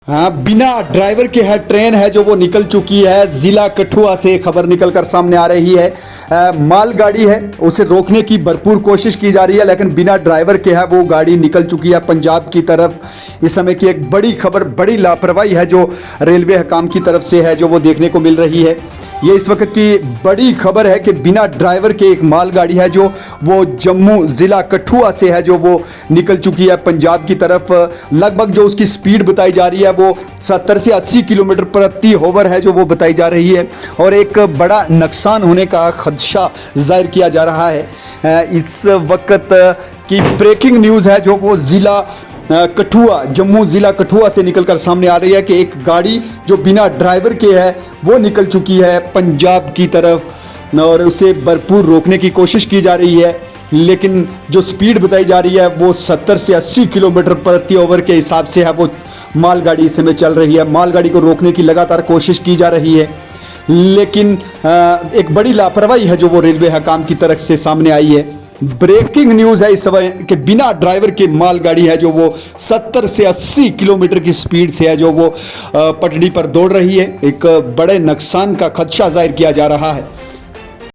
हाँ, बिना ड्राइवर के है ट्रेन है जो वो निकल चुकी है। जिला कठुआ से खबर निकलकर सामने आ रही है। मालगाड़ी है उसे रोकने की भरपूर कोशिश की जा रही है, लेकिन बिना ड्राइवर के है वो गाड़ी निकल चुकी है पंजाब की तरफ। इस समय की एक बड़ी खबर, बड़ी लापरवाही है जो रेलवे हकाम की तरफ से है जो वो देखने को मिल रही है। ये इस वक्त की बड़ी खबर है कि बिना ड्राइवर के एक मालगाड़ी है जो वो जम्मू ज़िला कठुआ से है जो वो निकल चुकी है पंजाब की तरफ। लगभग जो उसकी स्पीड बताई जा रही है वो 70 से 80 किलोमीटर प्रति आवर है जो वो बताई जा रही है, और एक बड़ा नुकसान होने का खदशा जाहिर किया जा रहा है। इस वक्त की ब्रेकिंग न्यूज़ है जो वो ज़िला कठुआ, जम्मू ज़िला कठुआ से निकलकर सामने आ रही है कि एक गाड़ी जो बिना ड्राइवर के है वो निकल चुकी है पंजाब की तरफ, और उसे भरपूर रोकने की कोशिश की जा रही है। लेकिन जो स्पीड बताई जा रही है वो 70 से 80 किलोमीटर प्रति आवर के हिसाब से है वो मालगाड़ी इस समय चल रही है। मालगाड़ी को रोकने की लगातार कोशिश की जा रही है, लेकिन एक बड़ी लापरवाही है जो वो रेलवे हकाम की तरफ से सामने आई है। ब्रेकिंग न्यूज़ है इस समय कि बिना ड्राइवर के मालगाड़ी है जो वो 70 से 80 किलोमीटर की स्पीड से है जो वो पटड़ी पर दौड़ रही है। एक बड़े नुकसान का खदशा जाहिर किया जा रहा है।